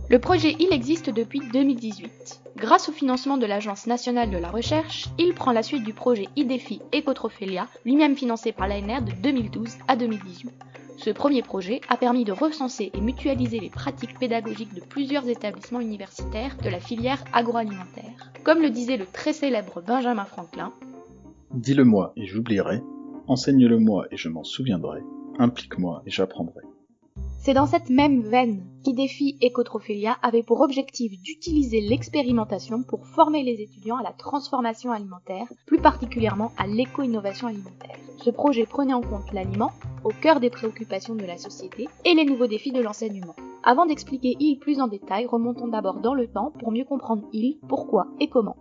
Le projet IL existe depuis 2018. Grâce au financement de l'Agence nationale de la recherche, il prend la suite du projet IDEFI Ecotrophelia, lui-même financé par l'ANR de 2012 à 2018. Ce premier projet a permis de recenser et mutualiser les pratiques pédagogiques de plusieurs établissements universitaires de la filière agroalimentaire. Comme le disait le très célèbre Benjamin Franklin, « Dis-le-moi et j'oublierai, enseigne-le-moi et je m'en souviendrai, implique-moi et j'apprendrai. » C'est dans cette même veine qu'IDEFI Ecotrophelia avait pour objectif d'utiliser l'expérimentation pour former les étudiants à la transformation alimentaire, plus particulièrement à l'éco-innovation alimentaire. Ce projet prenait en compte l'aliment, au cœur des préoccupations de la société, et les nouveaux défis de l'enseignement. Avant d'expliquer IL plus en détail, remontons d'abord dans le temps pour mieux comprendre IL, pourquoi et comment.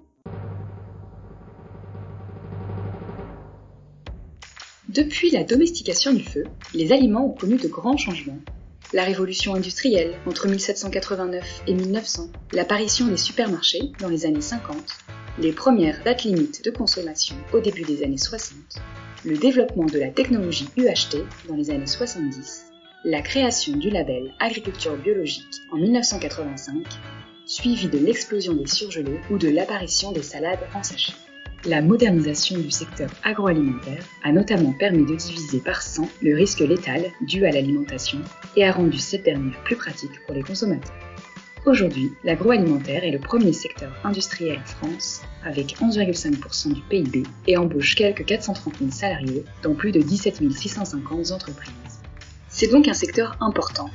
Depuis la domestication du feu, les aliments ont connu de grands changements. La révolution industrielle entre 1789 et 1900, l'apparition des supermarchés dans les années 50, les premières dates limites de consommation au début des années 60, le développement de la technologie UHT dans les années 70, la création du label Agriculture biologique en 1985, suivi de l'explosion des surgelés ou de l'apparition des salades en sachet. La modernisation du secteur agroalimentaire a notamment permis de diviser par 100 le risque létal dû à l'alimentation et a rendu cette dernière plus pratique pour les consommateurs. Aujourd'hui, l'agroalimentaire est le premier secteur industriel en France, avec 11,5% du PIB et embauche quelques 430 000 salariés dans plus de 17 650 entreprises. C'est donc un secteur important,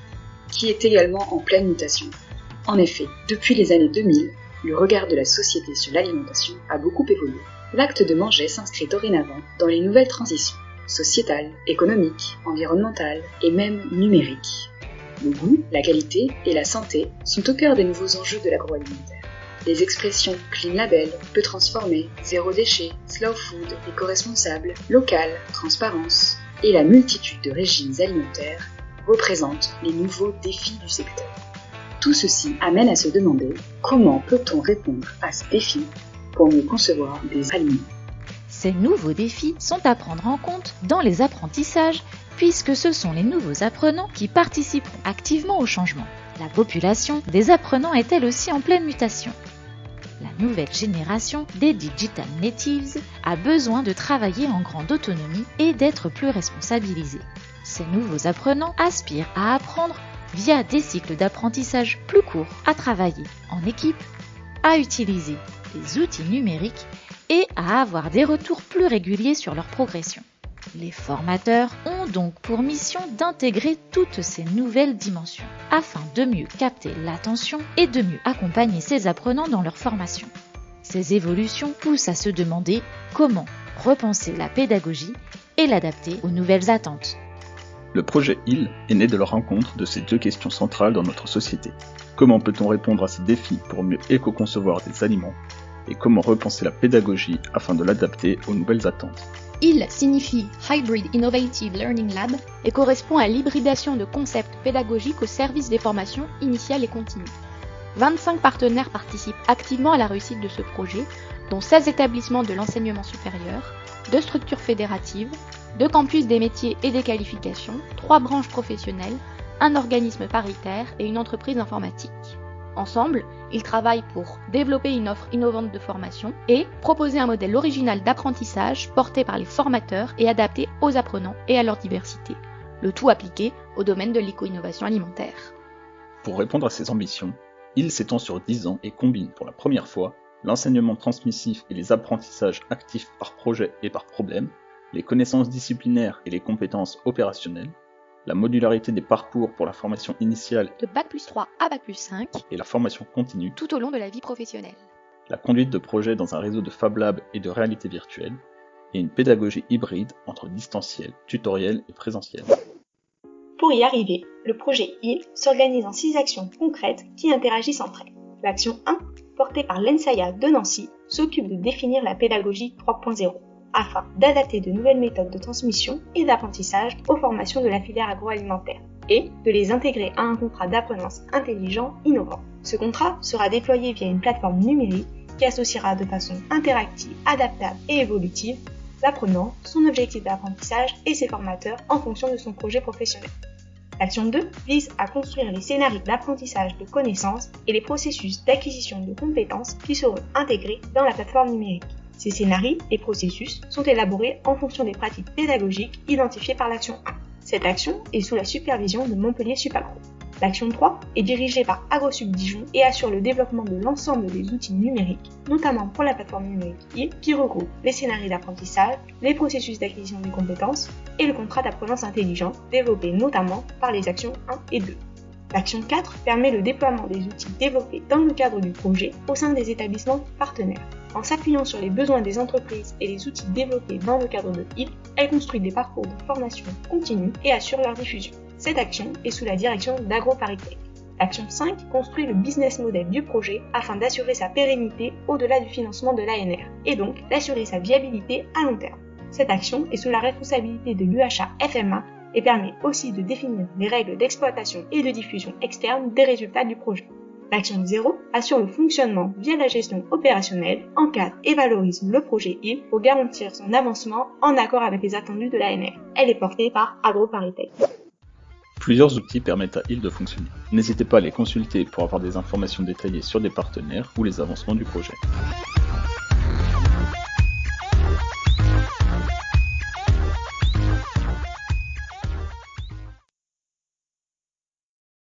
qui est également en pleine mutation. En effet, depuis les années 2000, le regard de la société sur l'alimentation a beaucoup évolué. L'acte de manger s'inscrit dorénavant dans les nouvelles transitions sociétales, économiques, environnementales et même numériques. Le goût, la qualité et la santé sont au cœur des nouveaux enjeux de l'agroalimentaire. Les expressions clean label, peu transformé, zéro déchet, slow food, éco-responsable, local, transparence et la multitude de régimes alimentaires représentent les nouveaux défis du secteur. Tout ceci amène à se demander comment peut-on répondre à ces défis pour mieux concevoir des aliments. Ces nouveaux défis sont à prendre en compte dans les apprentissages puisque ce sont les nouveaux apprenants qui participeront activement au changement. La population des apprenants est elle aussi en pleine mutation. La nouvelle génération des Digital Natives a besoin de travailler en grande autonomie et d'être plus responsabilisés. Ces nouveaux apprenants aspirent à apprendre via des cycles d'apprentissage plus courts, à travailler en équipe, à utiliser des outils numériques et à avoir des retours plus réguliers sur leur progression. Les formateurs ont donc pour mission d'intégrer toutes ces nouvelles dimensions afin de mieux capter l'attention et de mieux accompagner ces apprenants dans leur formation. Ces évolutions poussent à se demander comment repenser la pédagogie et l'adapter aux nouvelles attentes. Le projet IL est né de la rencontre de ces deux questions centrales dans notre société. Comment peut-on répondre à ces défis pour mieux éco-concevoir des aliments et comment repenser la pédagogie afin de l'adapter aux nouvelles attentes. IL signifie Hybrid Innovative Learning Lab et correspond à l'hybridation de concepts pédagogiques au service des formations initiales et continues. 25 partenaires participent activement à la réussite de ce projet, dont 16 établissements de l'enseignement supérieur, 2 structures fédératives, 2 campus des métiers et des qualifications, 3 branches professionnelles, un organisme paritaire et une entreprise informatique. Ensemble, ils travaillent pour développer une offre innovante de formation et proposer un modèle original d'apprentissage porté par les formateurs et adapté aux apprenants et à leur diversité, le tout appliqué au domaine de l'éco-innovation alimentaire. Pour répondre à ces ambitions, IL s'étend sur 10 ans et combine pour la première fois l'enseignement transmissif et les apprentissages actifs par projet et par problème, les connaissances disciplinaires et les compétences opérationnelles, la modularité des parcours pour la formation initiale de Bac+3 à Bac+5 et la formation continue tout au long de la vie professionnelle, la conduite de projets dans un réseau de Fab Lab et de réalité virtuelle, et une pédagogie hybride entre distanciel, tutoriel et présentiel. Pour y arriver, le projet IL s'organise en 6 actions concrètes qui interagissent entre elles. L'action 1, portée par l'ENSAIA de Nancy, s'occupe de définir la pédagogie 3.0, afin d'adapter de nouvelles méthodes de transmission et d'apprentissage aux formations de la filière agroalimentaire, et de les intégrer à un contrat d'apprenance intelligent innovant. Ce contrat sera déployé via une plateforme numérique qui associera de façon interactive, adaptable et évolutive l'apprenant, son objectif d'apprentissage et ses formateurs en fonction de son projet professionnel. L'action 2 vise à construire les scénarios d'apprentissage de connaissances et les processus d'acquisition de compétences qui seront intégrés dans la plateforme numérique. Ces scénarios et processus sont élaborés en fonction des pratiques pédagogiques identifiées par l'action 1. Cette action est sous la supervision de Montpellier Supagro. L'action 3 est dirigée par AgroSup Dijon et assure le développement de l'ensemble des outils numériques, notamment pour la plateforme numérique IL, qui regroupe les scénarios d'apprentissage, les processus d'acquisition des compétences et le contrat d'apprenance intelligent, développé notamment par les actions 1 et 2. L'action 4 permet le déploiement des outils développés dans le cadre du projet au sein des établissements partenaires. En s'appuyant sur les besoins des entreprises et les outils développés dans le cadre de IL, elle construit des parcours de formation continue et assure leur diffusion. Cette action est sous la direction d'AgroParisTech. L'action 5 construit le business model du projet afin d'assurer sa pérennité au-delà du financement de l'ANR et donc d'assurer sa viabilité à long terme. Cette action est sous la responsabilité de l'UHA-FMA et permet aussi de définir les règles d'exploitation et de diffusion externe des résultats du projet. L'action 0 assure le fonctionnement via la gestion opérationnelle, encadre et valorise le projet IL pour garantir son avancement en accord avec les attendus de l'ANR. Elle est portée par AgroParisTech. Plusieurs outils permettent à IL de fonctionner. N'hésitez pas à les consulter pour avoir des informations détaillées sur des partenaires ou les avancements du projet.